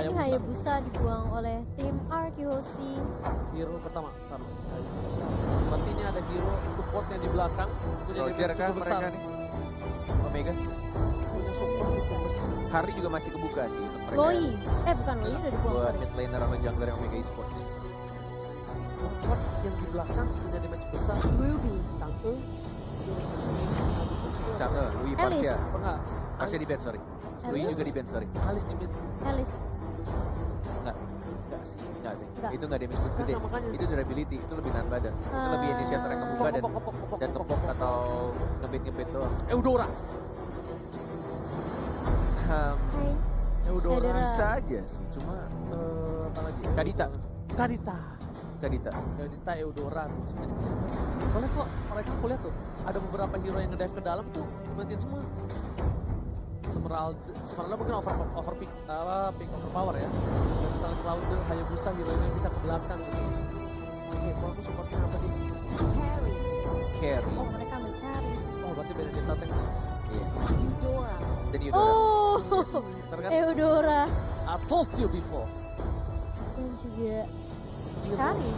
ini Hayabusa dibuang oleh tim RQC. Hero pertama, berarti ini ada hero support yang di belakang. Punya Roger damage kan cukup besar. mereka nih. Omega. Punya support cukup besar. Hari juga masih kebuka sih untuk mereka. Loi, bukan Loi udah dibuang, Buat sorry. mid laner sama jungler yang Omega Esports. Support yang di belakang punya damage besar. Ruby, Tangke. Louis Alice. Parsia. Apa enggak? Parsia di band, sorry. Louis Alice. juga di band, sorry. Alis di mid. Alice. Enggak sih. Enggak sih. Enggak. Itu enggak damage gede. Nah, makanya. Itu durability, itu lebih nahan badan. Itu lebih initiator yang ngebuka dan ngepop atau ngebit doang. Eudora. Hai. Eudora. Bisa aja sih, cuma Apa lagi? Kadita. Kadita Eudora tuh sebenarnya. Soalnya kok mereka aku lihat tuh ada beberapa hero yang ngedive ke dalam tuh dibantuin semua. Semeralda mungkin pick overpower ya. Yang misalnya Cloud, Hayabusa hero ini bisa ke belakang gitu. Oke, kalau aku supportnya apa nih? Carry. Oh, mereka ambil carry. Oh, berarti Benedetta tank. Iya. Eudora. Dan Eudora. Oh, Bener kan? Eudora. I told you before. Dan juga Hero. carry.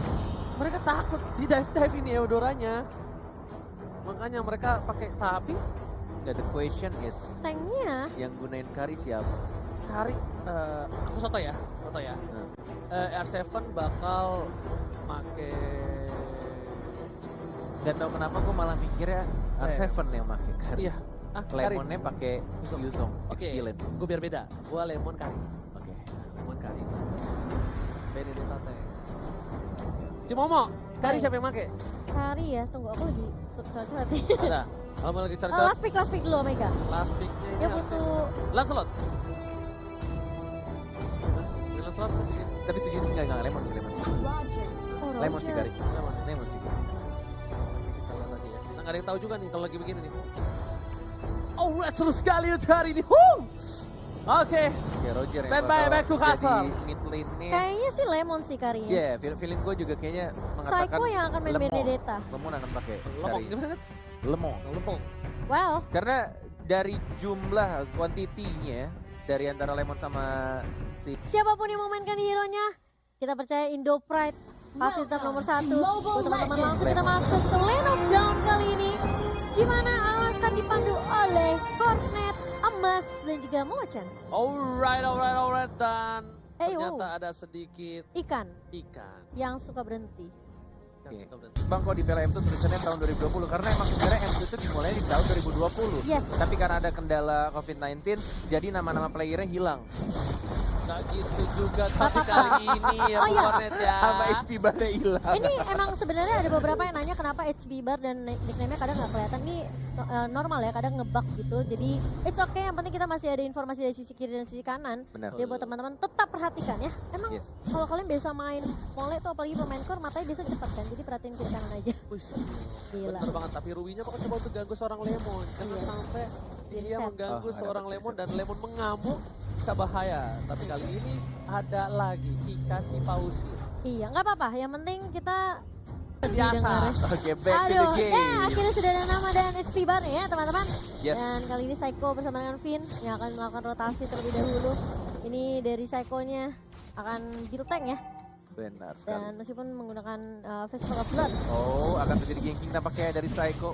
Mereka takut di dive ini Eudoranya. Makanya mereka pakai tapi Nggak, the question is, Tanknya yang gunain Kari siapa? Kari, aku soto ya. R7 bakal make Gak tau kenapa gue malah mikirnya R7 yang pakai Kari. iya. Kari. Lemonnya pakai Yuzong. Oke, gue biar beda. Gue lemon Kari. Oke. Lemon Kari. Benedetta teh. Cimomo, Kari siapa yang make? carry ya. Tunggu aku lagi coret-coret. Ada. Kalau mau lagi cari Last pick dulu Omega. last picknya ini Dia harusnya butuh Lancelot. Lancelot masih Tapi setuju sih nggak lemon sih. Oh, Lemon sih Roger. Kari. Lemon sih. kita lihat lagi ya. Kita nggak ada yang tahu juga nih kalau lagi begini nih. Oh, red seru sekali untuk hari ini. Oke. Ya Roger yang Stand by, bakal back to castle. jadi mid lane-nya. Kayaknya sih Lemon sih carry-nya. Iya, feeling gue juga kayaknya mengatakan Psycho yang akan main Lemon. Benedetta. Lemon akan pakai Lemong Kari. gimana kan? Lemon. Lemong. Well, Karena dari jumlah kuantitinya dari antara Lemon sama si siapapun yang memainkan hero-nya, kita percaya Indo Pride pasti tetap nomor satu. Buat teman-teman langsung kita masuk ke Lane of Dawn kali ini, di mana akan dipandu oleh Hornet, Emas, dan juga Mochan. Alright. Dan Hey, ternyata ada sedikit Ikan ikan. yang suka berhenti. Yang Oke. suka berhenti. Bang kok di Piala M2 tulisannya tahun 2020 karena emang sebenarnya M2 itu dimulai di tahun 2020. Yes. Tapi karena ada kendala COVID-19 jadi nama-nama playernya hilang. Nggak gitu juga tapi kali ini ya Oh, iya. Warnet ya. Sama HP barnya hilang. Ini emang sebenarnya ada beberapa yang nanya kenapa HB bar dan nickname-nya kadang nggak kelihatan. Ini normal ya, kadang ngebug gitu. Jadi it's okay, yang penting kita masih ada informasi dari sisi kiri dan sisi kanan. Benar. Jadi buat teman-teman tetap perhatikan ya. Emang Yes. kalau kalian biasa main mole tuh apalagi pemain core matanya biasa cepat kan. Jadi perhatiin kiri kanan aja. Wih, Gila. bener banget. Tapi Rubinya kok coba untuk ganggu seorang Lemon. Jangan Iya. sampai Jadi dia set. mengganggu Oh, ada seorang potensi. Lemon dan Lemon mengamuk bisa bahaya. Tapi kali ini ada lagi ikan dipausir. Iya, nggak apa-apa. Yang penting kita Biasa. didengar. Oke, back to the Aduh, game. akhirnya sudah ada nama dan HP bar ya teman-teman. Yes. Dan kali ini Psycho bersama dengan Finn yang akan melakukan rotasi terlebih dahulu. Ini dari Psycho-nya akan build tank ya. Benar sekali. Dan meskipun menggunakan Festival of Blood. Oh, akan terjadi ganking tampaknya dari Psycho.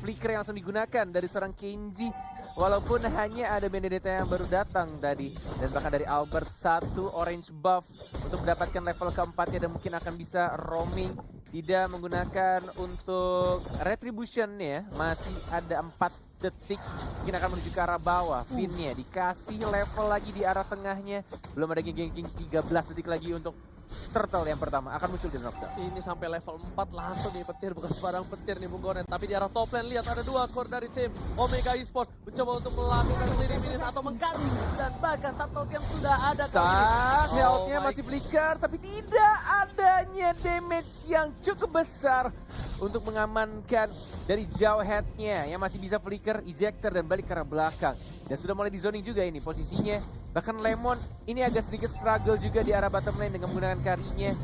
Flicker yang langsung digunakan dari seorang Kenji. Walaupun hanya ada Benedetta yang baru datang tadi. Dan bahkan dari Albert satu orange buff untuk mendapatkan level keempatnya dan mungkin akan bisa roaming. Tidak menggunakan untuk retribution ya. Masih ada 4 detik. Mungkin akan menuju ke arah bawah. Finnya dikasih level lagi di arah tengahnya. Belum ada ganking 13 detik lagi untuk turtle yang pertama akan muncul di knockdown. Ini sampai level 4 langsung nih petir, bukan sembarang petir nih Bung Gonen. Tapi di arah top lane lihat ada 2 core dari tim Omega Esports mencoba untuk melakukan clearing minute atau menggaris dan bahkan turtle yang sudah ada. Tak, health-nya my masih flicker tapi tidak adanya damage yang cukup besar untuk mengamankan dari jauh head-nya yang masih bisa flicker, ejector dan balik ke arah belakang. Dan sudah mulai di zoning juga ini posisinya. Bahkan Lemon ini agak sedikit struggle juga di arah bottom lane dengan menggunakan karinya.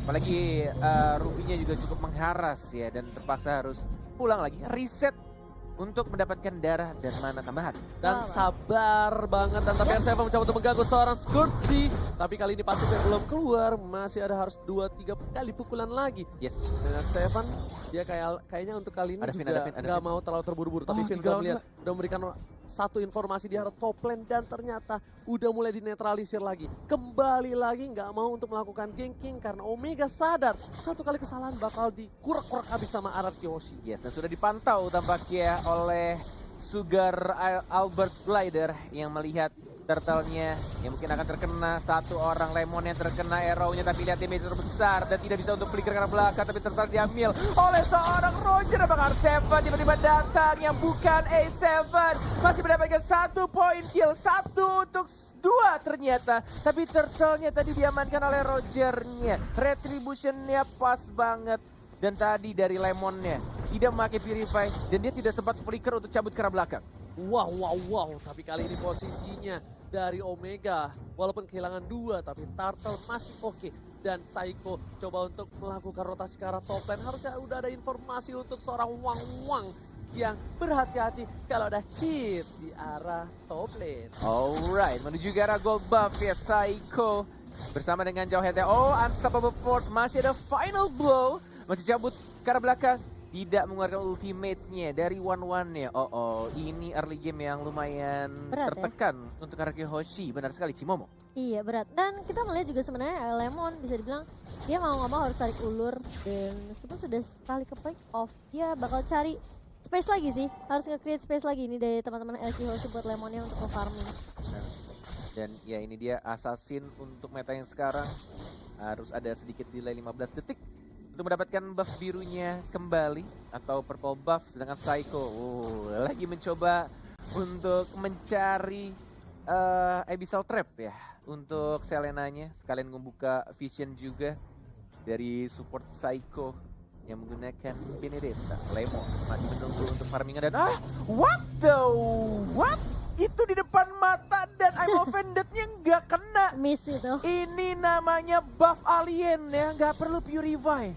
Apalagi Rubinya juga cukup mengharas ya dan terpaksa harus pulang lagi. Reset untuk mendapatkan darah dan mana tambahan. Dan sabar banget, dan tapi R7 mencoba untuk mengganggu seorang Scourge. Tapi kali ini pasifnya belum keluar, masih ada harus 2-3 kali pukulan lagi. Yes. Dan R7 dia kayaknya untuk kali ini Ada Finn, juga ada Finn. nggak mau terlalu terburu-buru. Tapi Finn udah melihat, udah memberikan satu informasi di arah top lane dan ternyata udah mulai dinetralisir lagi. Kembali lagi nggak mau untuk melakukan ganking karena Omega sadar satu kali kesalahan bakal dikurak-kurak habis sama Araki Hoshi. Yes, dan sudah dipantau tampaknya oleh Sugar Albert Glider yang melihat turtle-nya yang mungkin akan terkena. Satu orang Lemon yang terkena arrow-nya, tapi lihat damage terbesar dan tidak bisa untuk flicker karena belakang, tapi turtle diambil oleh seorang Roger. Apakah R7 tiba-tiba datang yang bukan A7 masih mendapatkan 1 poin kill, 1 untuk 2 ternyata, tapi turtle-nya tadi diamankan oleh Roger-nya. Retribution-nya pas banget. Dan tadi dari Lemonnya tidak memakai Purify dan dia tidak sempat flicker untuk cabut ke arah belakang. Wow. Tapi kali ini posisinya dari Omega, walaupun kehilangan 2, tapi Turtle masih oke. Dan Saiko coba untuk melakukan rotasi ke arah top lane. Harusnya udah ada informasi untuk seorang Wang yang berhati-hati kalau ada hit di arah top lane. Alright, menuju ke arah gold buff ya Saiko. Bersama dengan jauh head. Oh, Unstoppable Force masih ada final blow. Masih cabut ke arah belakang. Tidak mengeluarkan ultimate-nya dari one-one-nya. Ini early game yang lumayan Berat, tertekan untuk Araki Hoshi. Benar sekali, Cimomo. Iya berat, dan kita melihat juga sebenarnya Lemon bisa dibilang dia mau nggak mau harus tarik ulur, dan meskipun sudah sekali ke pick off, dia bakal cari space lagi sih, harus nge-create space lagi ini dari teman-teman LG Hoshi buat Lemonnya untuk farming. Dan ya ini dia assassin untuk meta yang sekarang. Harus ada sedikit delay 15 detik untuk mendapatkan buff birunya kembali atau purple buff, sedangkan Saiko lagi mencoba untuk mencari Abyssal Trap ya untuk Selenanya, sekalian membuka vision juga dari support Saiko yang menggunakan Benedetta. Lemon masih menunggu untuk farmingan dan what? Itu di depan mata dan I'm offended-nya nggak kena. Miss itu. Ini namanya buff alien ya, nggak perlu purify.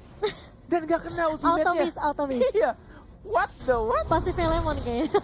Dan nggak kena ultimate-nya. Auto miss. Iya, what? Pasifnya Lemon kayaknya.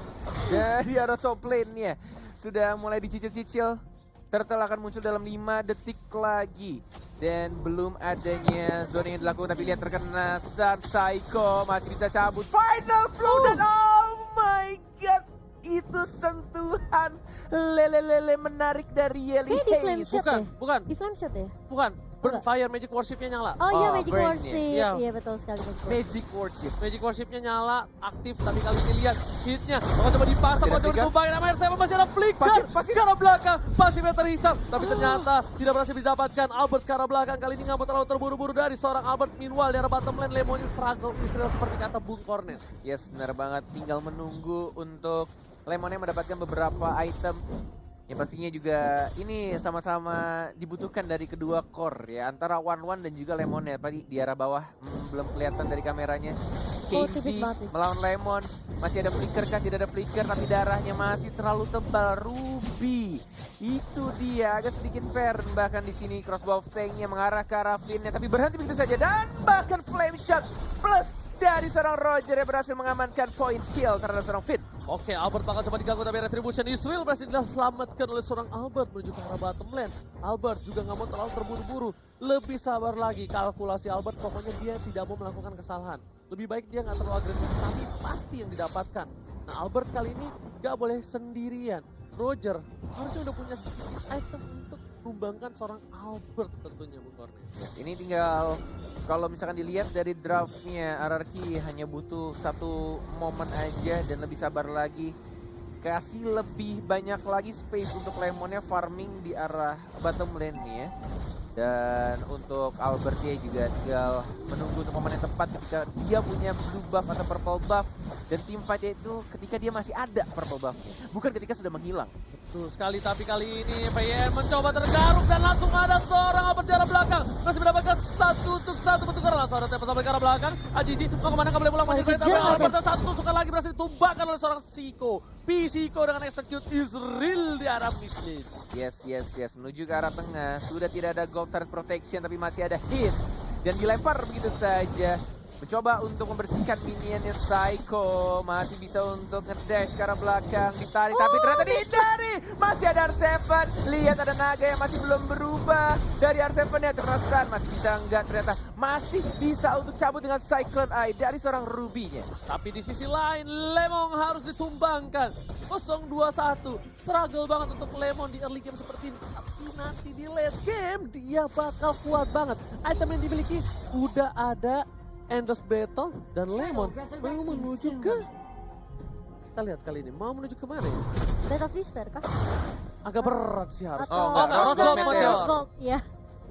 Dari arah top lane-nya sudah mulai dicicil-cicil. Turtle akan muncul dalam 5 detik lagi. Dan belum adanya zona yang dilakukan, tapi lihat terkena stun. Saiko masih bisa cabut. Final blow dan oh my god. Itu sentuhan lele menarik dari Yeli Kayak di flame Hayes. shot ya? Bukan. Di flame shot ya? Bukan. Burn Fire Magic Worship-nya nyala. Oh iya, Oh, Magic burn-nya. Worship. Iya. Iya betul sekali. Magic Worship. Magic Worship-nya nyala, aktif, tapi kali ini lihat hitnya. Bakal coba dipasang, bakal coba ditumbangin sama R7, masih ada flicker. Pasif. Ke arah belakang, pasifnya terhisap. Tapi ternyata tidak berhasil didapatkan. Albert ke arah belakang, kali ini nggak mau terlalu terburu-buru dari seorang Albert. Meanwhile, di arah bottom lane, Lemonnya struggle istilah seperti kata Bung Cornet. Yes, benar banget. Tinggal menunggu untuk Lemonnya mendapatkan beberapa item. Yang pastinya juga ini sama-sama dibutuhkan dari kedua core ya. Antara One dan juga Lemonnya. Tadi di arah bawah belum kelihatan dari kameranya. tipis KG banget. melawan Lemon. Masih ada flicker kan? Tidak ada flicker, tapi darahnya masih terlalu tebal. Ruby. Itu dia, agak sedikit fair. Bahkan di sini crossbow tanknya mengarah ke arah Flynn-nya, tapi berhenti begitu saja. Dan bahkan flame shot plus dari seorang Roger yang berhasil mengamankan point kill terhadap seorang Finn. Oke, Albert bakal coba diganggu, tapi Retribution Israel berhasil diselamatkan oleh seorang Albert menuju ke arah bottom lane. Albert juga nggak mau terlalu terburu-buru, lebih sabar lagi. Kalkulasi Albert pokoknya dia tidak mau melakukan kesalahan. Lebih baik dia nggak terlalu agresif, tapi pasti yang didapatkan. Nah, Albert kali ini nggak boleh sendirian. Roger harusnya udah punya sedikit item untuk menumbangkan seorang Albert tentunya, Bung Korne. Yes, ini tinggal kalau misalkan dilihat dari draftnya, RRQ hanya butuh satu momen aja dan lebih sabar lagi. Kasih lebih banyak lagi space untuk Lemonnya farming di arah bottom lane nih ya. Dan untuk Albert dia juga tinggal menunggu untuk momen yang tepat ketika dia punya blue buff atau purple buff. Dan team fight itu ketika dia masih ada purple buffnya, bukan ketika sudah menghilang. Betul sekali, tapi kali ini PYN mencoba tergaruk dan langsung ada seorang Albert di arah belakang. Masih mendapatkan 1-1 pertukaran, langsung ada tempat sampai ke arah belakang. Ajizi mau kemana, nggak boleh pulang. Tapi Albert dan satu tusukan lagi berhasil ditumbangkan oleh seorang Siko. Siko dengan execute Israel di arah mid lane. Yes. Menuju ke arah tengah. Sudah tidak ada gold turret protection, tapi masih ada hit. Dan dilempar begitu saja. Mencoba untuk membersihkan minionnya Psycho. Masih bisa untuk ngedash ke arah belakang. Ditarik tapi ternyata dihindari. Masih ada R7. Lihat ada naga yang masih belum berubah. Dari R7-nya terus-terusan. Masih bisa enggak ternyata. Masih bisa untuk cabut dengan Cyclone Eye dari seorang Ruby-nya. Tapi di sisi lain, Lemon harus ditumbangkan. 0-2-1. Struggle banget untuk Lemon di early game seperti ini. Tapi nanti di late game, dia bakal kuat banget. Item yang dimiliki udah ada Endless Battle dan Lemon mau menuju ke... Kita lihat kali ini, mau menuju ke mana ya? Blade of Despair kah? Agak berat sih harus. Atau enggak, Rose Gold Meteor. Rose Gold, iya.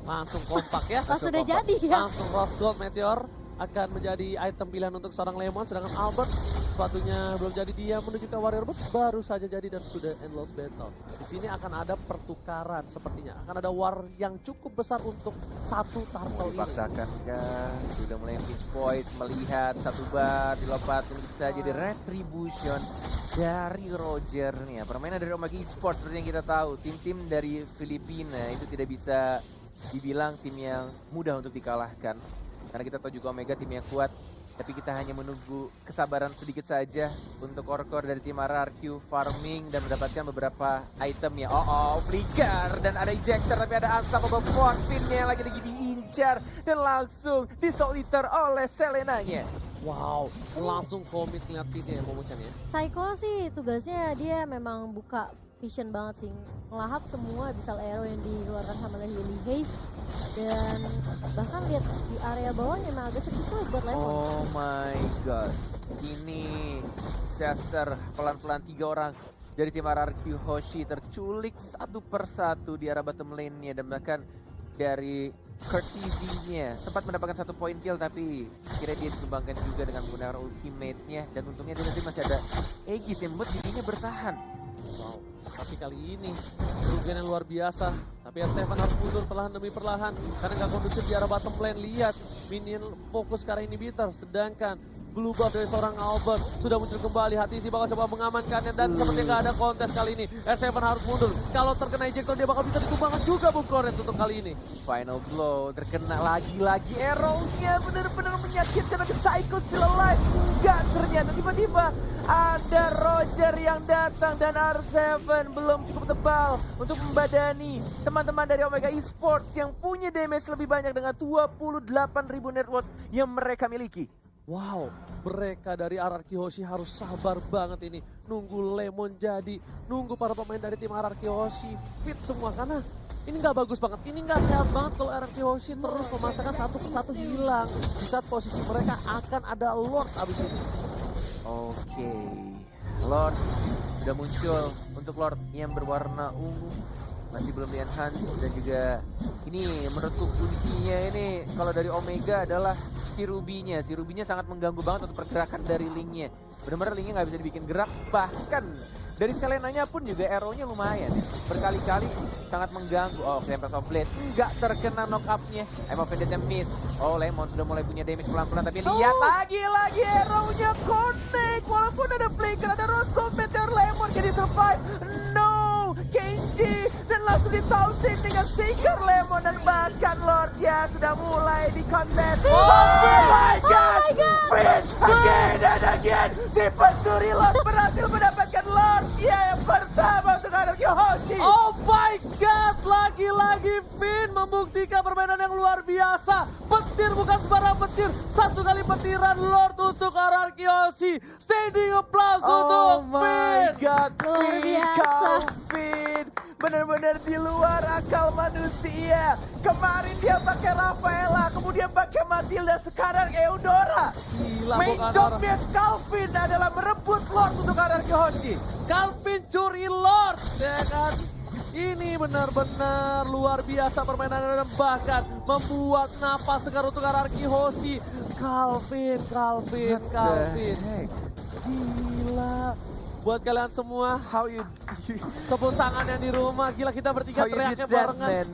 Langsung kompak ya. Langsung udah jadi ya. Langsung Rose Gold Meteor akan menjadi item pilihan untuk seorang Lemon. Sedangkan Albert sepatunya belum jadi, dia menuju ke Warrior Bot baru saja jadi dan sudah Endless Battle. Di sini akan ada pertukaran sepertinya. Akan ada war yang cukup besar untuk satu turtle ini. Dipaksakan kan, sudah mulai pitch poise, melihat satu bar dilompatin bisa jadi retribution dari Roger nih. Permainan dari Omega Esports seperti yang kita tahu, tim-tim dari Filipina itu tidak bisa dibilang tim yang mudah untuk dikalahkan. Karena kita tahu juga Omega tim yang kuat, tapi kita hanya menunggu kesabaran sedikit saja untuk core dari tim RRQ farming dan mendapatkan beberapa item ya. Flicker dan ada ejector tapi ada Unstoppable Finnya yang lagi diincar dan langsung disoliter oleh Selenanya. Wow, langsung komit ngeliat ini ya Momo-chan ya. Psycho sih tugasnya dia memang buka vision banget sih. Ngelahap semua abyssal arrow yang dikeluarkan sama Lily Haze. Dan bahkan lihat di area bawah memang agak sulit buat Lemon. Oh my god. Ini Chester pelan-pelan 3 orang dari tim RRQ Hoshi terculik satu persatu di arah bottom lane-nya dan bahkan dari Courtesy-nya sempat mendapatkan 1 poin kill tapi akhirnya dia disumbangkan juga dengan menggunakan ultimate-nya dan untungnya dia nanti masih ada Aegis yang membuat dirinya bertahan. Wow, tapi kali ini kerugian yang luar biasa. Tapi R7 harus mundur perlahan demi perlahan karena nggak kondusif di arah bottom lane. Lihat, minion fokus ke arah inhibitor, sedangkan blue buff dari seorang Albert sudah muncul kembali. Hatisi bakal coba mengamankannya dan sepertinya nggak ada kontes kali ini. R7 harus mundur. Kalau terkena ejector dia bakal bisa ditumbangkan juga Bung Koret untuk kali ini. Final blow, terkena lagi-lagi arrow-nya, benar-benar menyakitkan. Tapi Psycho still alive. Enggak, ternyata tiba-tiba ada Roger yang datang dan R7 belum cukup tebal untuk membadani teman-teman dari Omega Esports yang punya damage lebih banyak dengan 28.000 net worth yang mereka miliki. Wow, mereka dari RRQ Hoshi harus sabar banget ini. Nunggu Lemon jadi, nunggu para pemain dari tim RRQ Hoshi fit semua. Karena ini nggak bagus banget, ini nggak sehat banget kalau RRQ Hoshi terus memaksakan satu persatu hilang. Di saat posisi mereka akan ada Lord abis ini. Oke, Lord sudah muncul untuk Lord yang berwarna ungu. Masih belum di-enhance dan juga ini menurutku kuncinya ini kalau dari Omega adalah si Ruby-nya. Si Ruby-nya sangat mengganggu banget untuk pergerakan dari Link-nya. Benar-benar Link-nya nggak bisa dibikin gerak, bahkan dari Selenanya pun juga arrow-nya lumayan ya. Berkali-kali sangat mengganggu. Oh, Tempest of Blade nggak terkena knock up-nya. I'm offended and miss. Oh, Lemon sudah mulai punya damage pelan-pelan tapi lihat lagi-lagi arrow-nya connect. Walaupun ada flicker, ada Rose Gold Meteor, Lemon can survive. No! Kenji dan langsung ditaunting dengan Seeker Lemon dan bahkan Lord ya sudah mulai di combat. Oh my god! Finn again and again. Si pencuri Lord berhasil mendapatkan Lord ya yang pertama untuk RRQ Hoshi. Oh my god, lagi-lagi Finn membuktikan permainan yang luar biasa. Petir bukan sembarang petir, satu kali petiran Lord untuk RRQ Hoshi. Standing applause untuk Finn. Oh my god, Luar biasa. Finn benar-benar di luar akal manusia. Kemarin dia pakai Rafaela, kemudian pakai Matilda, sekarang Eudora. Gila, Main bukan jobnya Calvin adalah merebut Lord untuk RRQ Hoshi. Calvin curi Lord, ya kan? Ini benar-benar luar biasa permainan dan bahkan membuat napas segar untuk RRQ Hoshi. Calvin. Gila. Buat kalian semua, How you tepuk tangannya di rumah. Gila, kita bertiga teriaknya barengan.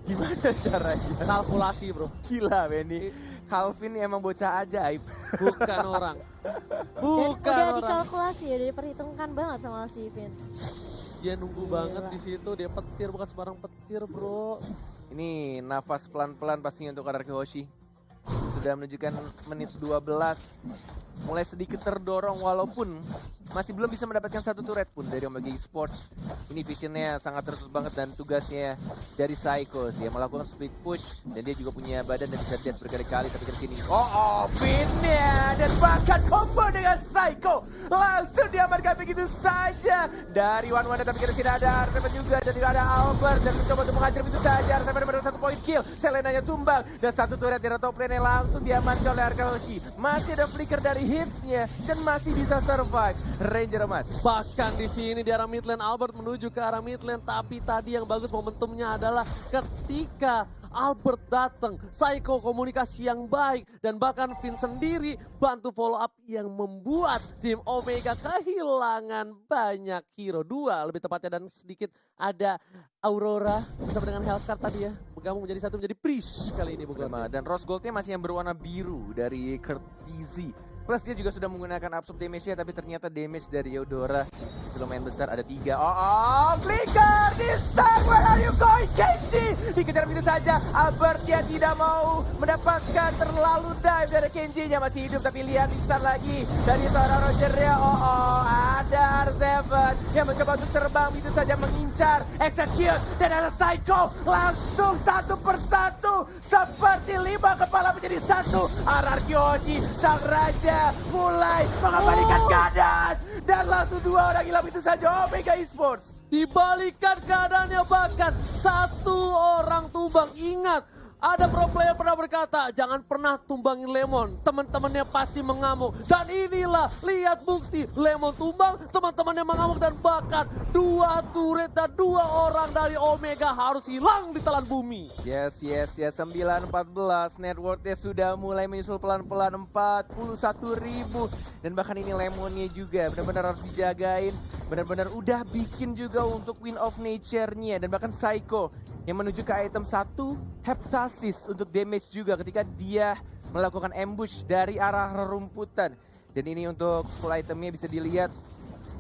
Gimana caranya? Kalkulasi bro, Gila Benny. Calvin emang bocah ajaib. bukan orang. Dan Bukan udah orang. dikalkulasi, udah diperhitungkan banget sama si Finn. Dia nunggu Gila. banget di situ, dia petir bukan sembarang petir bro. Ini nafas pelan-pelan pastinya untuk RRQ Hoshi. sudah menunjukkan menit 12. Mulai sedikit terdorong walaupun masih belum bisa mendapatkan satu turret pun dari Omega Esports. Ini visionnya sangat tertutup banget dan tugasnya dari Psycho sih, melakukan split push dan dia juga punya badan dan bisa dash berkali-kali tapi ke sini. Pinnya dan bahkan combo dengan Psycho langsung diamankan begitu saja dari One tapi ke sini ada Artemis juga dan tidak ada Albert dan mencoba untuk menghajar begitu saja. Artemis pada 1 point kill, Selenanya tumbang dan satu turret dari top lane langsung diamankan oleh Arkeoshi. Masih ada flicker dari hitnya dan masih bisa survive Ranger emas. Bahkan di sini di arah mid lane Albert menuju ke arah mid lane, tapi tadi yang bagus momentumnya adalah ketika Albert datang, Psycho komunikasi yang baik dan bahkan Vin sendiri bantu follow up yang membuat tim Omega kehilangan banyak hero, 2 lebih tepatnya, dan sedikit ada Aurora bersama dengan Hellcat tadi ya, bergabung menjadi satu menjadi Priest kali ini bukan. Dan Rose Goldnya masih yang berwarna biru dari Kurt DZ. Plus dia juga sudah menggunakan absorb damage-nya, tapi ternyata damage dari Eudora itu lumayan besar, ada 3. Flicker this time, where are you going, Kenji? Dikejar begitu saja, Albert dia tidak mau mendapatkan terlalu dive dari Kenji-nya, masih hidup tapi lihat pingsan lagi dari seorang Roger ya. Ada R7 yang mencoba untuk terbang begitu saja mengincar, execute, dan ada Psycho langsung satu persatu seperti 5 kepala menjadi 1. Ararkyoshi sang raja mulai mengembalikan keadaan dan langsung 2 orang hilang itu saja Omega Esports. Dibalikan keadaannya, bahkan 1 orang tumbang. Ingat, ada pro player pernah berkata, jangan pernah tumbangin Lemon, teman-temannya pasti mengamuk. Dan inilah, lihat bukti, Lemon tumbang, teman-temannya mengamuk, dan bahkan 2 turret dan 2 orang dari Omega harus hilang di telan bumi. Yes, 9-14, net worth-nya sudah mulai menyusul pelan-pelan 41.000. Dan bahkan ini Lemonnya juga benar-benar harus dijagain, benar-benar udah bikin juga untuk Win of Nature-nya. Dan bahkan Psycho yang menuju ke item 1, Heptasis untuk damage juga ketika dia melakukan ambush dari arah rerumputan. Dan ini untuk full itemnya bisa dilihat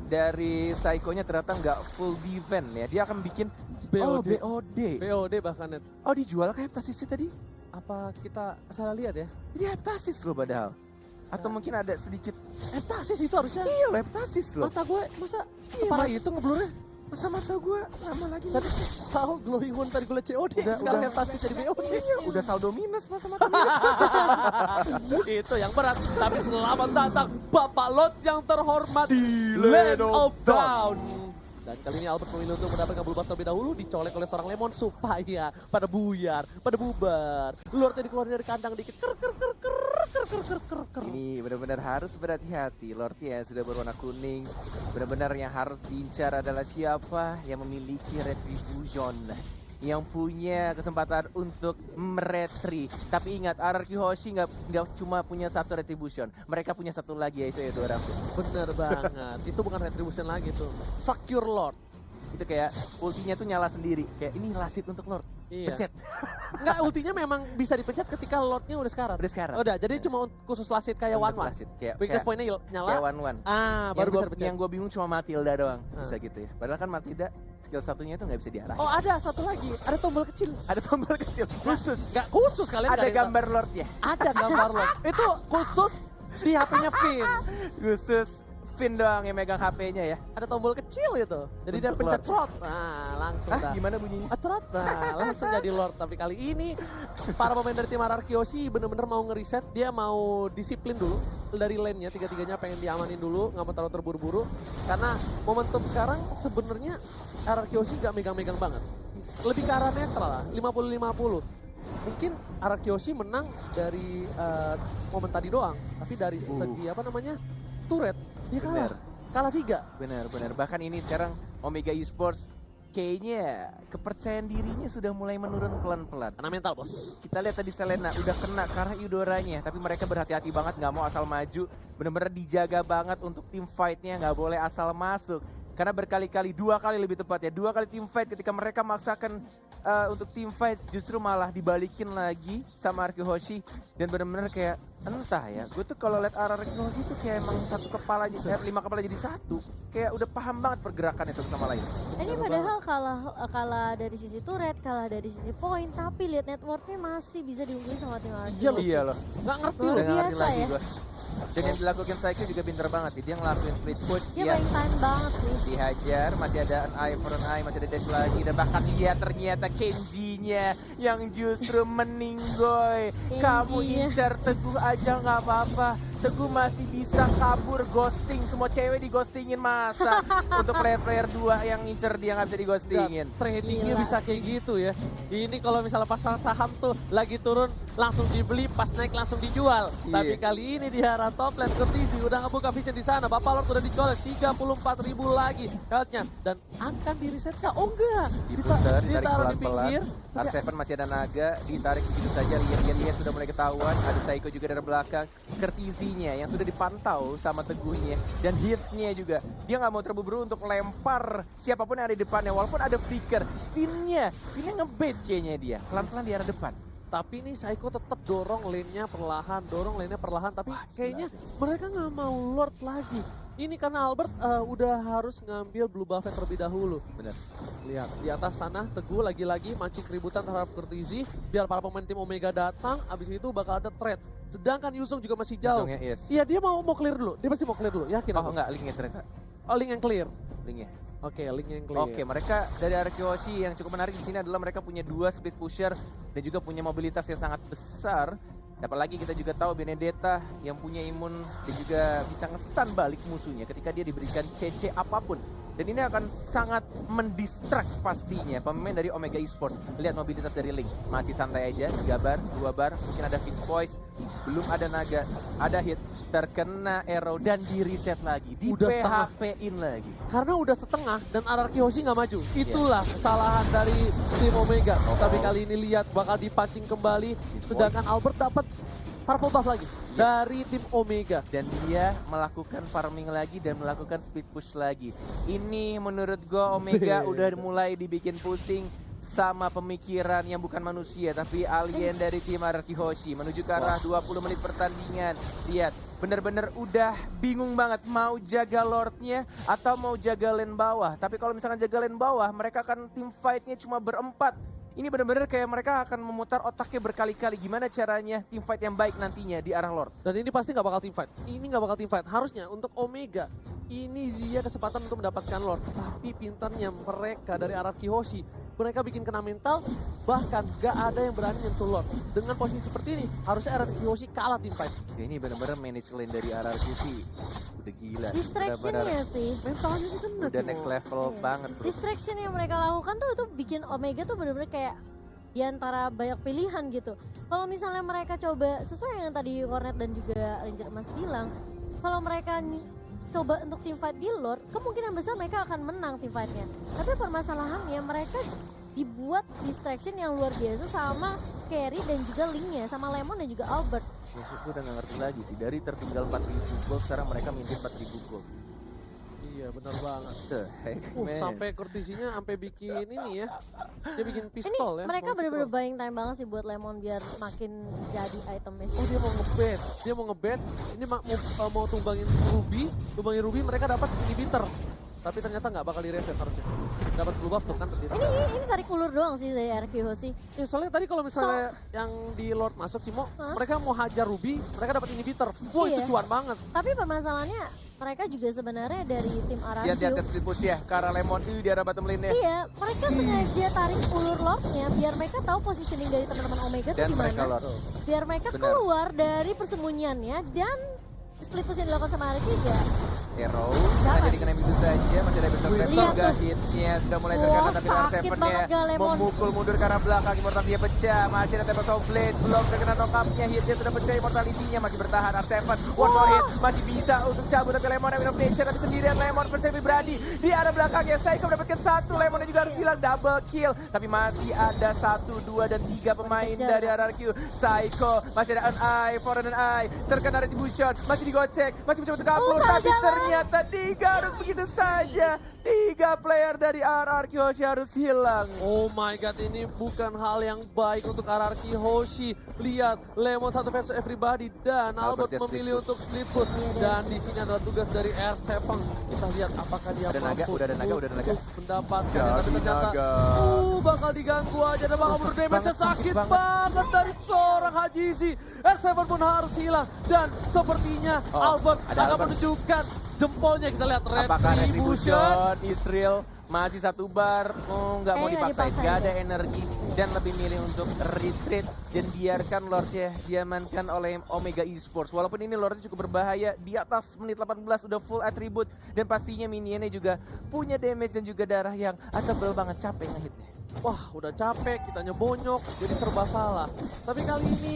dari Psycho-nya ternyata nggak full defense ya. Dia akan bikin BOD. BOD bahkan net. Oh, dijual ke Heptasisnya tadi? Apa kita salah lihat ya? Ini Heptasis loh padahal. Atau mungkin ada sedikit Heptasis itu harusnya. Iya loh, Heptasis loh. Mata gue masa separah itu ngeblurnya? Masa mata gue lama lagi. Tadi tahu glowing one tadi gue COD, sekarang Heptasis jadi BOD. Udah saldo minus masa mata minus. Itu yang berat, tapi selamat datang Bapak Lot yang terhormat di Land of Dawn. Dan kali ini Albert memilih untuk mendapatkan blue buff terlebih dahulu, dicolek oleh seorang Lemon supaya pada buyar, pada bubar. Lordnya dikeluarin dari kandang dikit, Ini benar-benar harus berhati-hati. Lordnya sudah berwarna kuning. Benar-benar yang harus diincar adalah siapa yang memiliki retribution, yang punya kesempatan untuk meretri. Tapi ingat, Ararkyoshi nggak cuma punya 1 retribution, mereka punya 1 lagi, yaitu Eudora. bener banget. Itu bukan retribution lagi tuh, secure Lord. Itu kayak ultinya tuh nyala sendiri, kayak ini lasit untuk Lord. Iya. Pencet. Enggak, ultinya memang bisa dipencet ketika Lordnya udah sekarat. Udah sekarat. Udah, jadi cuma khusus lasit kayak Untuk one-one. lasit, kayak Weakness point-nya nyala. Kayak one-one. Baru bisa dipencet. Yang gue bingung cuma Matilda doang, bisa gitu ya. Padahal kan Matilda skill satunya itu nggak bisa diarahin. Oh, ada satu lagi, ada tombol kecil. Ada tombol kecil khusus. Nggak khusus kalian. Ada gambar Lordnya. Ada gambar Lord. Itu khusus di HP-nya Vin. Khusus Vin doang yang megang HP-nya ya. Ada tombol kecil itu. Jadi dia Untuk pencet Lord. slot. Nah, langsung dah. Gimana bunyinya? Cerot. Nah, langsung jadi Lord. Tapi kali ini para pemain dari tim Ararkyoshi bener-bener mau ngeriset. Dia mau disiplin dulu dari lane-nya. Tiga-tiganya pengen diamanin dulu. Nggak mau terlalu terburu-buru. Karena momentum sekarang sebenarnya Ararkyoshi nggak megang-megang banget. Lebih ke arah netral lah. 50-50. Mungkin Ararkyoshi menang dari momen tadi doang. Tapi dari segi apa namanya, turret, dia kalah. Kalah 3. Benar. Bahkan ini sekarang Omega Esports kayaknya kepercayaan dirinya sudah mulai menurun pelan-pelan. Karena mental, bos. Kita lihat tadi Selena udah kena karena Eudoranya, tapi mereka berhati-hati banget, nggak mau asal maju. Bener-bener dijaga banget untuk tim fight-nya, nggak boleh asal masuk. Karena berkali-kali, 2 kali lebih tepatnya, 2 kali tim fight ketika mereka memaksakan untuk team fight justru malah dibalikin lagi sama Arkihoshi. Dan benar-benar kayak entah ya, gue tuh kalau liat Arkihoshi tuh kayak emang satu kepala, 5 kepala jadi satu. Kayak udah paham banget pergerakannya satu sama lain. Ini padahal kalah dari sisi turret, kalah dari sisi poin, tapi lihat networknya masih bisa diungguli sama tim RQ. Iya loh. Nggak ngerti Luar loh. Udah nggak ngerti biasa lagi ya. gue. Dan yang dilakukan Psycho juga pinter banget sih. Dia ngelakuin split push. Dia main time banget sih. Dihajar, masih ada an eye for an eye, masih ada dash lagi. Dan bahkan dia ternyata Kenji-nya yang justru meninggoy. Kamu Kenji-nya. incar Teguh aja nggak apa-apa. Teguh masih bisa kabur, ghosting. Semua cewek dighostingin masa. Untuk player-player 2 yang incer dia nggak bisa dighostingin. Tradingnya Gila bisa kayak gitu ya. Ini kalau misalnya pasar saham tuh lagi turun langsung dibeli, pas naik langsung dijual. Iya. Tapi kali ini di arah top lane Kurtisi udah ngebuka vision di sana. Bapak Lord udah dicolek 34.000 lagi health-nya dan akan di reset kah? Oh enggak. Diputar, ditarik Ditaruh di pelan-pelan. pinggir. R7 masih ada naga, ditarik begitu saja. Lihat sudah mulai ketahuan. Ada Psycho juga dari belakang. Kurtisinya yang sudah dipantau sama Teguhnya. Dan hitnya juga. Dia nggak mau terburu-buru untuk lempar siapapun yang ada di depannya. Walaupun ada flicker. Finnya ngebait kayaknya dia. Pelan-pelan di arah depan. Tapi nih Psycho tetap dorong lane-nya perlahan, tapi kayaknya mereka nggak mau Lord lagi. Ini karena Albert udah harus ngambil blue buff terlebih dahulu. Bener. Lihat di atas sana Teguh lagi-lagi mancing keributan terhadap Kurtisi biar para pemain tim Omega datang, abis itu bakal ada trade. Sedangkan Yuzong juga masih jauh. Yuzongnya, yes. Iya dia mau clear dulu, dia pasti mau clear dulu, yakin Oh aku? enggak, linknya ternyata. Oh link yang clear. Linknya. Oke, link yang clear. Oke, mereka dari Arkihoshi yang cukup menarik di sini adalah mereka punya 2 split pusher dan juga punya mobilitas yang sangat besar. Apalagi kita juga tahu Benedetta yang punya imun dan juga bisa nge-stun balik musuhnya ketika dia diberikan CC apapun. Dan ini akan sangat mendistract pastinya pemain dari Omega Esports. Lihat mobilitas dari Link, masih santai aja, 3 bar, 2 bar, mungkin ada Fix Voice, belum ada naga, ada hit, terkena arrow dan di reset lagi, di Udah PHP-in lagi. Karena udah setengah dan Araki Hoshi nggak maju. Itulah kesalahan dari tim Omega. Tapi kali ini lihat bakal dipancing kembali. Sedangkan Albert dapat purple buff lagi dari tim Omega. Dan dia melakukan farming lagi dan melakukan speed push lagi. Ini menurut gue Omega udah mulai dibikin pusing sama pemikiran yang bukan manusia tapi alien dari tim Arkihoshi menuju ke arah 20 menit pertandingan. Lihat, bener-bener udah bingung banget mau jaga Lordnya atau mau jaga lane bawah. Tapi kalau misalkan jaga lane bawah, mereka akan tim fightnya cuma berempat. Ini benar-benar kayak mereka akan memutar otaknya berkali-kali gimana caranya tim fight yang baik nantinya di arah Lord. Dan ini pasti nggak bakal team fight. Ini nggak bakal team fight. Harusnya untuk Omega, ini dia kesempatan untuk mendapatkan Lord. Tapi pintarnya mereka dari Araki Hoshi, mereka bikin kena mental, bahkan gak ada yang berani nyentuh Lord. Dengan posisi seperti ini, harusnya Araki Hoshi kalah team fight. Ya, ini benar-benar manage lane dari RRQ sih udah gila. Distraction-nya sih. Mentalnya sih kena Udah next Cimo. level Iya. banget bro. Distraction yang mereka lakukan tuh itu bikin Omega tuh bener-bener kayak di antara banyak pilihan gitu. Kalau misalnya mereka coba sesuai yang tadi Cornet dan juga Ranger Emas bilang, kalau mereka coba untuk team fight di Lord, kemungkinan besar mereka akan menang team fightnya. Tapi permasalahannya mereka dibuat distraction yang luar biasa sama Carry dan juga Linknya, sama Lemon dan juga Albert. Ya, gue udah gak ngerti lagi sih. Dari tertinggal 4.000 gold, sekarang mereka minta 4.000 gold. Iya benar banget. The heck, man. Sampai Kurtisinya sampai bikin ini ya. Dia bikin Ini pistol ya. mereka mau bener-bener pistol. buying time banget sih buat Lemon biar makin jadi itemnya. Oh dia mau ngebet, ini mau tumbangin Ruby, mereka dapat inhibitor. Tapi ternyata nggak bakal direset harusnya. Dapat blue buff tuh kan tadi. Ini tarik ulur doang sih dari RQ Hoshi. Ya soalnya tadi kalau misalnya yang di Lord masuk Cimo, mereka mau hajar Ruby, mereka dapat inhibitor. Wah Iya. itu cuan banget. Tapi permasalahannya mereka juga sebenarnya dari tim Lihat Araju. ke split push ya, ke arah Lemon di arah bottom lane-nya. Iya, mereka sengaja tarik ulur Lordnya biar mereka tahu positioning dari teman-teman Omega tuh Dan gimana. mereka Lord. Biar mereka Benar. keluar dari persembunyiannya dan split push yang dilakukan sama Araki juga. Arrow, sengaja dikena itu saja, masih ada besar Lihat level, tuh. hitnya sudah mulai Wah, terkena tapi sakit R7-nya banget gak Lemon. memukul mundur ke arah belakang, Immortal dia pecah, masih ada Tempest of Blade, belum terkena knock-up-nya, hitnya sudah pecah, Immortality-nya masih bertahan, R7, one more hit, masih bisa untuk cabut tapi Lemon yang Nature, tapi sendirian Lemon bersemi berani di arah belakangnya, Psycho mendapatkan 1, Lemonnya juga harus hilang, double kill, tapi masih ada 1, 2, dan 3 pemain Kejar. dari RRQ, Psycho, masih ada an eye, for an eye, terkena retribution, masih digocek, masih mencoba untuk kabur, tapi jangan. ternyata digaruk begitu saja. 3 player dari RRQ Hoshi harus hilang. Oh my god, ini bukan hal yang baik untuk RRQ Hoshi. Lihat, Lemon satu versus everybody dan Albert Albert memilih untuk split push. Dan di sini adalah tugas dari R7. Kita lihat apakah dia Ada naga, mampu udah ada naga. mendapatkan, Jadi tapi ternyata naga. bakal diganggu aja dan bakal menurut damage banget, sakit banget. banget dari seorang Hajizi. R7 pun harus hilang dan sepertinya Albert ada akan Albert. menunjukkan jempolnya. Kita lihat Apakah Retribution. Retribution, Israel masih satu bar, nggak mau Kayaknya dipaksain, dipaksain nggak ada deh. energi dan lebih milih untuk retreat dan biarkan Lordnya diamankan oleh Omega Esports. Walaupun ini Lordnya cukup berbahaya, di atas menit 18 udah full atribut dan pastinya minionnya juga punya damage dan juga darah yang tebel banget, capek ngehitnya. Wah, udah capek, kitanya bonyok, jadi serba salah. Tapi kali ini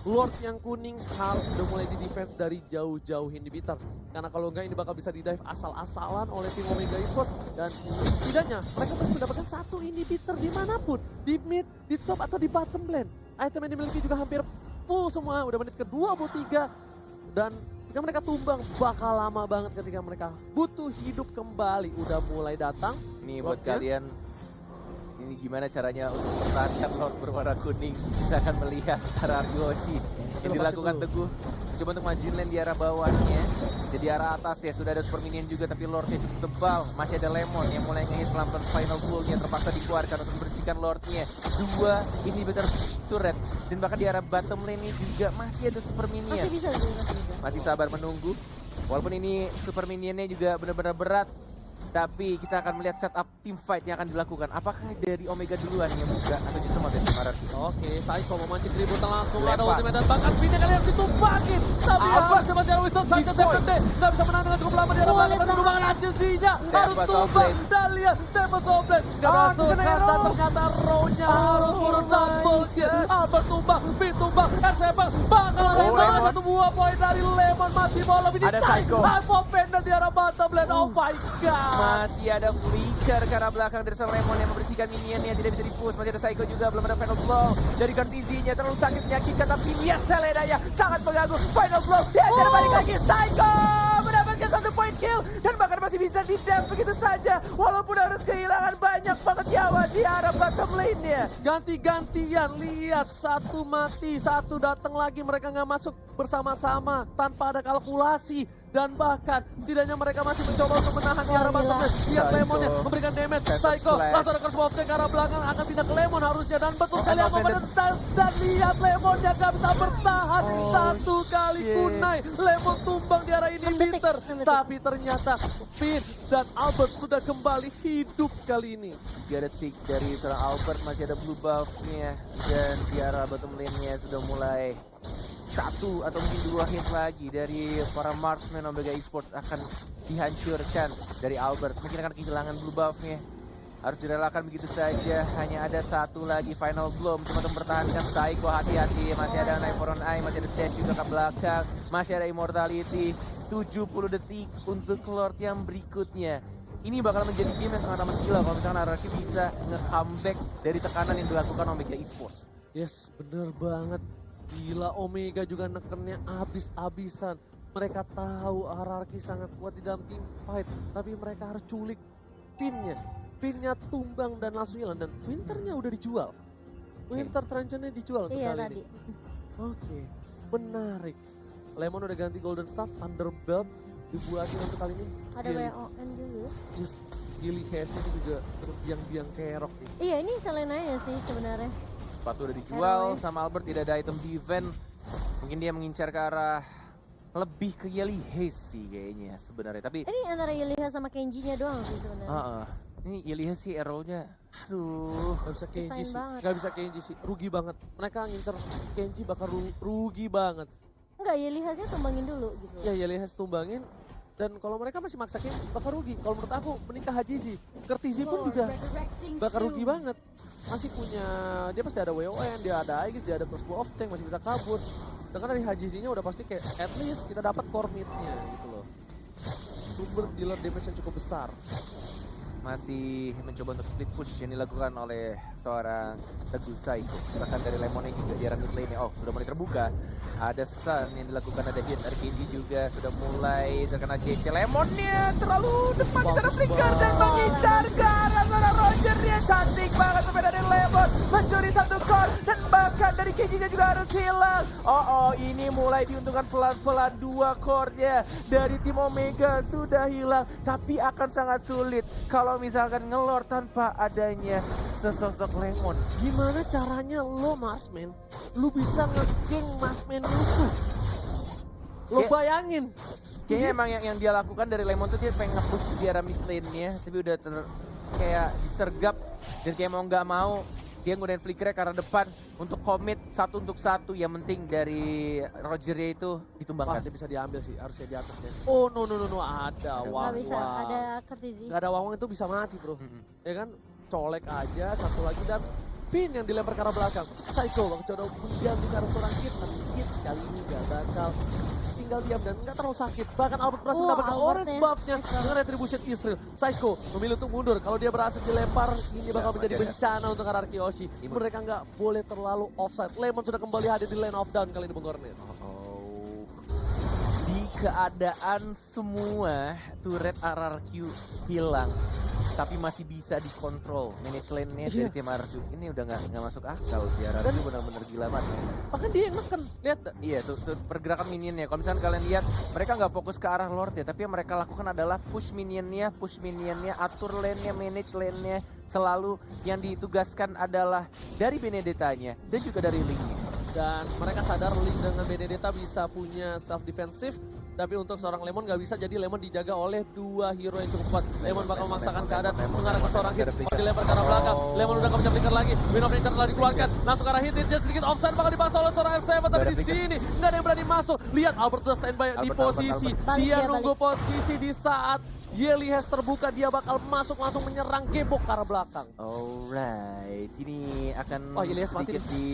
Lord yang kuning harus udah mulai di defense dari jauh-jauh inhibitor. Karena kalau enggak ini bakal bisa di dive asal-asalan oleh tim Omega Esports. Dan setidaknya mereka harus mendapatkan satu inhibitor dimanapun. Di mid, di top atau di bottom lane. Item yang dimiliki juga hampir full semua, udah menit ke-23. Dan ketika mereka tumbang bakal lama banget ketika mereka butuh hidup kembali. Udah mulai datang. Ini buat Lordnya. kalian, ini gimana caranya untuk mempertahankan Lord berwarna kuning. Kita akan melihat RRQ Hoshi yang dilakukan Teguh. Coba untuk majuin lane di arah bawahnya. Jadi arah atas ya, sudah ada super minion juga tapi Lordnya cukup tebal. Masih ada Lemon yang mulai ngehit pelan-pelan final bull-nya terpaksa dikeluarkan untuk membersihkan Lordnya. 2 inhibitor turret dan bahkan di arah bottom lane ini juga masih ada super minion. Masih bisa sih, masih bisa. Masih sabar menunggu. Walaupun ini super minionnya juga benar-benar berat. Tapi kita akan melihat setup team fight yang akan dilakukan. Apakah dari Omega duluan yang buka atau justru mau dari RRQ? Oke, Saiko memancing keributan langsung. Ada Lempar. ultimate dan bahkan pinnya kali yang ditumbakin. Tapi harusnya masih ada Winston Sanchez FMD. Nggak bisa menang dengan cukup lama di arah belakang. Dan kembangan Hajizinya harus Tempest tumbang. Oblate. Dan lihat Tempest Oblate. Nggak masuk kena kan. Dan arrow. ternyata row-nya harus turun double kill. Albert tumbang, Pin tumbang, R7 bakal Lemon. Lemon. Satu buah poin dari Lemon masih mau lebih Ada ditarik. Psycho. Hypo Panda di arah bottom lane. Oh my god. Masih ada flicker ke arah belakang dari seorang Lemon yang membersihkan minionnya, tidak bisa di-push. Masih ada Psycho juga, belum ada final blow dari Contizinya, terlalu sakit menyakitkan tapi dia Seledanya sangat mengganggu. Final blow, dia balik lagi. Psycho mendapatkan 1 point kill dan bahkan masih bisa di-dam begitu saja walaupun harus kehilangan banyak banget nyawa di arah bottom lane-nya. Ganti-gantian, lihat satu mati, satu datang lagi, mereka nggak masuk bersama-sama tanpa ada kalkulasi. Dan bahkan setidaknya mereka masih mencoba untuk menahan di arah bottom lane. Lihat Psycho. Lemonnya memberikan damage, Psycho Psycho flash. langsung ada curse ke arah belakang, akan pindah ke Lemon harusnya. Dan betul sekali Oh, aku offended. menetas dan lihat Lemonnya nggak bisa bertahan. Oh, Satu kali shit. kunai, Lemon tumbang di arah inhibitor. 6 detik. Tapi ternyata Finn dan Albert sudah kembali hidup kali ini. 3 detik dari seorang Albert, masih ada blue buff-nya dan di arah bottom lane-nya sudah mulai 1 atau mungkin 2 hit lagi dari para marksman Omega Esports akan dihancurkan dari Albert. Mungkin akan kehilangan blue buff-nya. Harus direlakan begitu saja. Hanya ada 1 lagi final blow cuma untuk mempertahankan Psycho. Hati-hati, masih ada Knife for on Eye, masih ada dash juga ke belakang, masih ada immortality. 70 detik untuk Lord yang berikutnya. Ini bakal menjadi game yang sangat amat gila kalau misalkan RRQ bisa nge-comeback dari tekanan yang dilakukan Omega Esports. Yes, bener banget. Gila, Omega juga nekennya abis-abisan. Mereka tahu RRQ sangat kuat di dalam team fight, tapi mereka harus culik pinnya. Pinnya tumbang dan langsung hilang, dan Winternya udah dijual. Winter Truncheonnya dijual untuk Iya kali tadi. ini. Oke, menarik. Lemon udah ganti Golden Staff, Thunderbelt dibuatin untuk kali ini. Ada WON dulu. Yes, Gilly Hess ini juga biang-biang kerok nih. Iya ini Selenanya sih sebenarnya. Sepatu udah dijual RW. sama Albert, tidak ada item defense. Mungkin dia mengincar ke arah lebih ke Yelly Haze sih kayaknya sebenarnya. Tapi Ini antara Yeliha sama Kenji-nya doang sih sebenarnya. ini Yelly Haze sih arrow-nya. Aduh. Gak bisa Kenji Desain sih, banget. gak bisa Kenji sih, rugi banget. Mereka ngincer Kenji bakal rugi banget. Enggak, Yelihasnya tumbangin dulu gitu. Ya Yelihas tumbangin, dan kalau mereka masih maksa Kenji bakal rugi. Kalau menurut aku menikah Haji sih, Kertizi pun juga bakal rugi banget. Masih punya, dia pasti ada WON, dia ada Aegis, dia ada crossbow of tank, masih bisa kabur. Sedangkan dari Hajizinya udah pasti kayak at least kita dapat core mid-nya gitu loh. Sumber dealer damage yang cukup besar. masih mencoba untuk split push yang dilakukan oleh seorang Teguh Saiko. Bahkan dari Lemonnya juga di area mid lane-nya. Oh, sudah mulai terbuka. Ada stun yang dilakukan, ada hit. Dari Kenji juga sudah mulai terkena CC. Lemonnya terlalu depan di sana flicker dan mengincar ke arah sana Roger. Dia cantik banget sampai dari Lemon. Mencuri satu core dan bahkan dari Kenji juga harus hilang. Oh, ini mulai diuntungkan pelan-pelan 2 core-nya dari tim Omega sudah hilang. Tapi akan sangat sulit kalau misalkan ngelor tanpa adanya sesosok Lemon. Gimana caranya lo Marsman, lu bisa nge-geng Marsman musuh? Lo bayangin. Kayaknya emang yang dia lakukan dari Lemon tuh dia pengen nge-push di area mid lane-nya, tapi udah kayak disergap dan kayak mau nggak mau dia ngudain flickernya ke arah depan untuk komit 1 untuk 1. Yang penting dari Roger-nya itu ditumbangkan. Pasti bisa diambil sih, harusnya di atasnya. Oh no, ada Nggak Wang bisa, ada Kertizi. Gak ada Wang itu bisa mati bro. Ya kan, colek aja satu lagi dan pin yang dilempar ke arah belakang. Saiko coba menjadi ke arah seorang Kid, tapi Kid kali ini gak bakal tinggal diam dan gak terlalu sakit. Bahkan Albert berhasil mendapatkan orange buff-nya dengan retribution Israel. Saiko memilih untuk mundur. Kalau dia berhasil dilempar, ini bakal menjadi bencana untuk arah Kyoshi. Mereka gak boleh terlalu offside. Lemon sudah kembali hadir di lane of down kali ini Bung Kornet. Di keadaan semua turret RRQ hilang, tapi masih bisa dikontrol manage lane-nya dari tim RRQ. Ini udah nggak masuk akal sih, RRQ benar-benar gila banget. Bahkan dia yang neken, lihat. Iya tuh pergerakan minionnya. Kalau misalnya kalian lihat, mereka nggak fokus ke arah Lord ya, tapi yang mereka lakukan adalah push minionnya, atur lane-nya, manage lane-nya. Selalu yang ditugaskan adalah dari Benedetta-nya dan juga dari Link-nya. Dan mereka sadar Link dengan Benedetta bisa punya self defensive. Tapi untuk seorang Lemon gak bisa, jadi Lemon dijaga oleh 2 hero yang cukup kuat. Lemon bakal memaksakan keadaan mengarah ke seorang hit. Dilempar ke arah belakang. Lemon udah gak bisa flicker lagi. Win of Nature telah dikeluarkan. Langsung ke arah hit. Dia sedikit offside bakal dipaksa oleh seorang R7. Tapi di sini gak ada yang berani masuk. Lihat Albert udah standby di posisi. Dia nunggu posisi di saat Yeli Hes terbuka, dia bakal masuk langsung menyerang gebok ke arah belakang. Alright, ini akan Yeli Hes mati sedikit di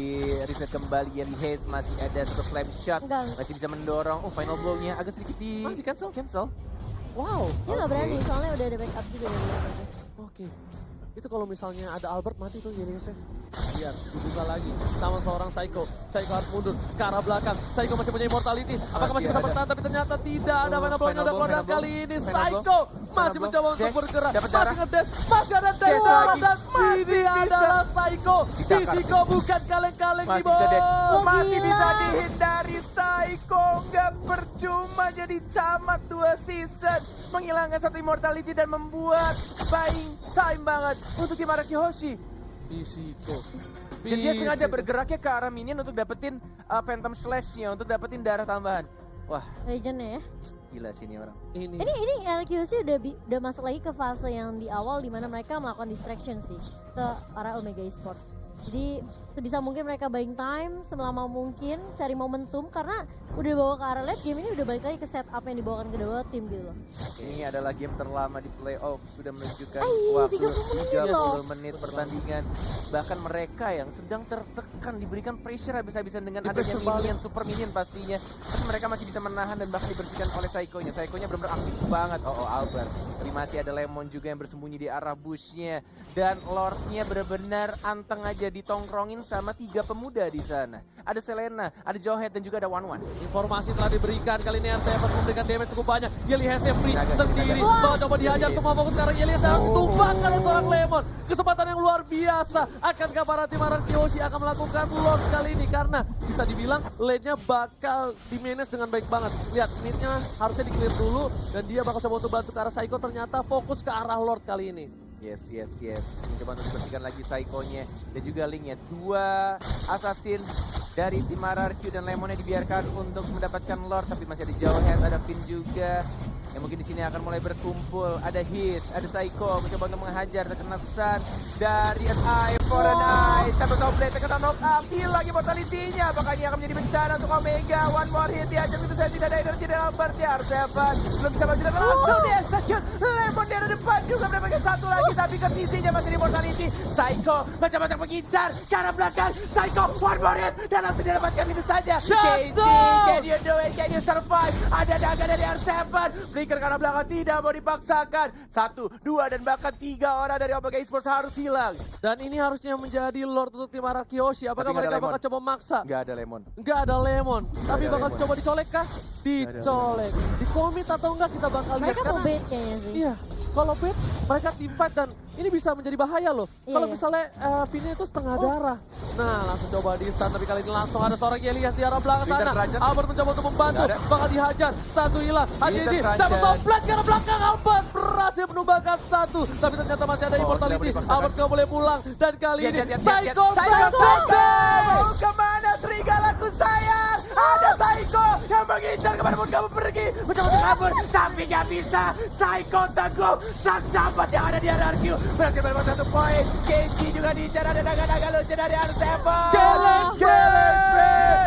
reset kembali. Yeli Hes masih ada satu slam shot, masih bisa mendorong. Oh, final blow-nya agak sedikit di cancel. Wow. Dia nggak berani, soalnya udah ada backup juga dari Albert. Oke. Itu kalau misalnya ada Albert mati tuh Yeli Hesnya. Lihat, dibuka lagi sama seorang Saiko. Saiko harus mundur ke arah belakang. Saiko masih punya immortality. Apakah masih bisa bertahan? Tapi ternyata tidak ada final blow-nya. Dan kali ini Saiko masih mencoba untuk bergerak. Masih ngedash, masih ada dash dan ini adalah Saiko. Fisiko bukan kaleng-kaleng di bawah. Masih bisa dihindari Saiko. Nggak percuma jadi camat 2 season. Menghilangkan 1 immortality dan membuat buying time banget untuk tim Kyoshi. Fisiko. Dan dia sengaja bergeraknya ke arah minion untuk dapetin Phantom Slash-nya, untuk dapetin darah tambahan. Wah, Legend-nya ya. gila sih ini orang. Ini RQC udah masuk lagi ke fase yang di awal dimana mereka melakukan distraction sih ke arah Omega Esports. Jadi sebisa mungkin mereka buying time selama mungkin, cari momentum karena udah bawa ke arah late game ini udah balik lagi ke setup yang dibawakan kedua tim gitu loh. Ini adalah game terlama di playoff, sudah menunjukkan waktu 30 menit pertandingan. Bahkan mereka yang sedang tertekan diberikan pressure habis-habisan dengan adanya minion, super minion pastinya. Tapi mereka masih bisa menahan dan bahkan dibersihkan oleh Saiko-nya. Saiko-nya benar-benar aktif banget. Albert. Tapi masih ada Lemon juga yang bersembunyi di arah bush-nya. Dan Lord-nya benar-benar anteng aja ditongkrongin sama 3 pemuda di sana. Ada Selena, ada Johead dan juga ada One. Informasi telah diberikan kali ini R7 memberikan damage cukup banyak. Yeli Hes free sendiri. Bakal coba dihajar semua fokus sekarang. Yeli Hes tumbangkan oleh seorang Lemon. Kesempatan yang luar biasa. Akankah para tim Kyoshi akan melakukan loss kali ini? Karena bisa dibilang lane-nya bakal di-manage dengan baik banget. Lihat, mid-nya harusnya di-clear dulu. Dan dia bakal coba untuk bantu ke arah Saiko. Ternyata fokus ke arah Lord kali ini. Yes. Mencoba untuk dibersihkan lagi Saiko-nya dan juga Link-nya. 2 assassin dari tim RRQ dan Lemonnya dibiarkan untuk mendapatkan Lord, tapi masih ada Johead, ada Finn juga. Yang mungkin di sini akan mulai berkumpul. Ada hit, ada Saiko mencoba untuk menghajar, terkena stun dari an eye for an eye. Satu blade terkena knock up, hilang immortality-nya. Apakah ini akan menjadi bencana untuk Omega? One more hit dihajar, itu saya tidak ada energi dari Albert. Ya R7 belum bisa maju dan langsung di execute. Lemon dari depan juga mendapatkan 1 lagi, tapi kondisinya masih di immortality. Saiko macam-macam mengincar ke arah belakang. Saiko one more hit dan langsung didapatkan itu saja. KT, can you do it? Can you survive? Ada daga dari R7. Flicker karena belakang tidak mau dipaksakan. 1, 2, dan bahkan 3 orang dari Omega Esports harus hilang. Dan ini harusnya menjadi Lord untuk tim Araki Hoshi. Apakah Tapi nggak ada mereka bakal Lemon. coba maksa? Nggak ada Lemon. Nggak ada Lemon. Tapi ada bakal Lemon. coba dicolek kah? Dicolek. Di komit atau enggak kita bakal lihat. Mereka mau bait kayaknya sih. Iya, kalau bet mereka team fight dan ini bisa menjadi bahaya loh. Iya, Kalau iya. misalnya Vini itu setengah darah. Nah, langsung coba di stun tapi kali ini langsung ada seorang Elias di arah belakang Winter sana. Rajan. Albert mencoba untuk membantu, Nggak ada. bakal dihajar. Satu hilang. Haji Winter Rajan. dapat toplet ke arah belakang. Albert berhasil menumbangkan satu. Tapi ternyata masih ada Oh, immortality. tidak boleh dipaksakan. Albert nggak boleh pulang. Dan kali ini Lihat. Psycho. Mau kemana serigalaku sayang? Ada Psycho yang mengincar kemanapun kamu pergi. Mencoba untuk kabur, tapi nggak bisa. Psycho teguh, sang sahabat yang ada di RRQ. Berhasil mendapat 1 poin. Kenji juga diincar, ada naga-naga lucu dari R7.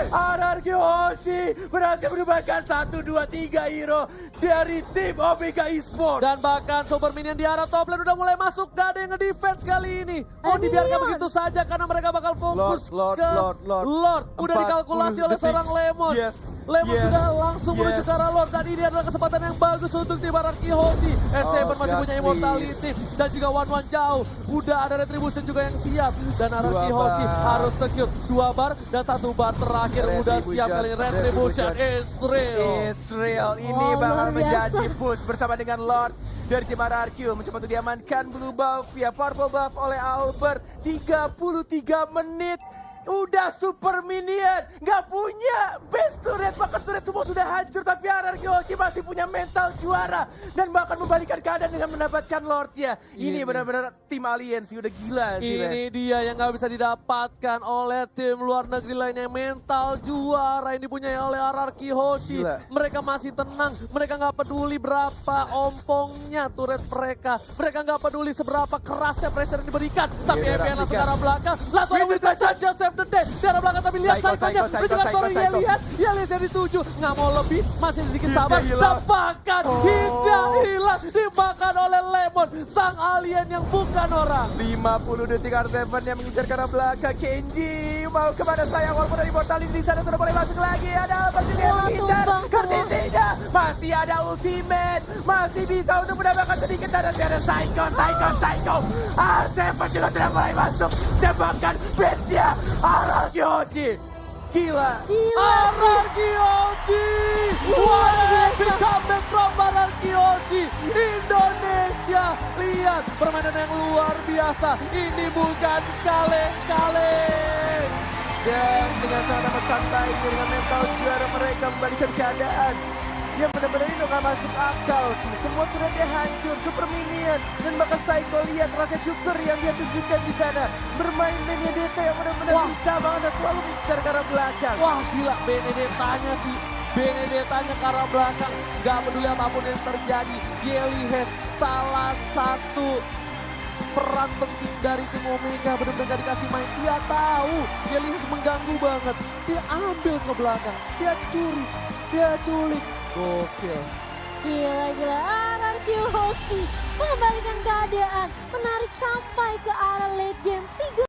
RRQ Hoshi berhasil menumbangkan 1, 2, 3 hero dari tim Omega Esports. Dan bahkan Super Minion di arah top lane udah mulai masuk. Gak ada yang nge-defense kali ini. Mau Ada dibiarkan minion. begitu saja karena mereka bakal fokus Lord, ke Lord. Udah 40 dikalkulasi oleh detik. seorang Lemon. Yes, Lemon yes, sudah langsung yes. menuju ke arah Lord. Dan ini adalah kesempatan yang bagus untuk tim Araki Hoshi. S7 Oh, masih God, punya immortality. Dan juga One jauh. Udah ada retribution juga yang siap. Dan Araki 2 Hoshi bar. harus secure 2 bar dan 1 bar terakhir. Udah siap kali ini. Retribution is real. Israel ini Wow, bakal luar biasa. menjadi push bersama dengan Lord dari tim RRQ mencoba untuk diamankan blue buff via purple buff oleh Albert. 33 menit udah super minion, nggak punya base turret, bahkan turret semua sudah hancur, tapi RRQ Hoshi masih punya mental juara dan bahkan membalikan keadaan dengan mendapatkan Lord ya. Ini benar-benar tim alien sih, udah gila sih. Ini dia yang nggak bisa didapatkan oleh tim luar negeri lainnya. Mental juara yang dipunyai oleh RRQ Hoshi. Gila. Mereka masih tenang, mereka nggak peduli berapa ompongnya turret mereka. Mereka nggak peduli seberapa kerasnya pressure yang diberikan. Tapi Iya, EPN langsung ke rapikan. arah belakang. Langsung Winter memberikan Touch. saja save the day. Di arah belakang tapi lihat Psycho, Psycho-nya. Psycho, Menunjukkan Psycho, story Psycho. Elias yang dituju. Nggak mau lebih, masih sedikit Hingga sabar. hilang. Tepakan hingga hilang. Dimakan oleh Lemon. Sang alien yang bukan orang. 50 detik R7 yang mengincar ke arah belakang. Kenji mau kemana sayang, walaupun dari mortality di sana sudah boleh masuk lagi. Ada apa sih yang Wah, mengincar? tumbang semua. Kartisinya masih ada ultimate, masih bisa untuk mendapatkan sedikit dan ada Psycho. R7 juga sudah mulai masuk. Tembakan bestnya RRQ Hoshi. Gila. RRQ Hoshi! What an epic comeback from RRQ Hoshi! Indonesia! Lihat permainan yang luar biasa. Ini bukan kaleng-kaleng. Dan dengan sangat amat santai dengan mental juara mereka membalikan keadaan. Yang benar-benar ini udah gak masuk akal sih. Semua turretnya hancur, super minion. Dan bahkan Psycho lihat rasa syukur yang dia tunjukkan di sana. Bermain Benedetta yang benar-benar Wah. bisa banget dan selalu mengincar ke arah belakang. Wah gila Benedettanya sih. Benedettanya ke arah belakang. Gak peduli apapun yang terjadi. Yeli has salah satu peran penting dari tim Omega, benar-benar gak dikasih main. Dia tahu Yeli has mengganggu banget. Dia ambil ke belakang. Dia curi. Dia culik. Gokil. Gila. RRQ Hoshi mengembalikan keadaan. Menarik sampai ke arah late game. 3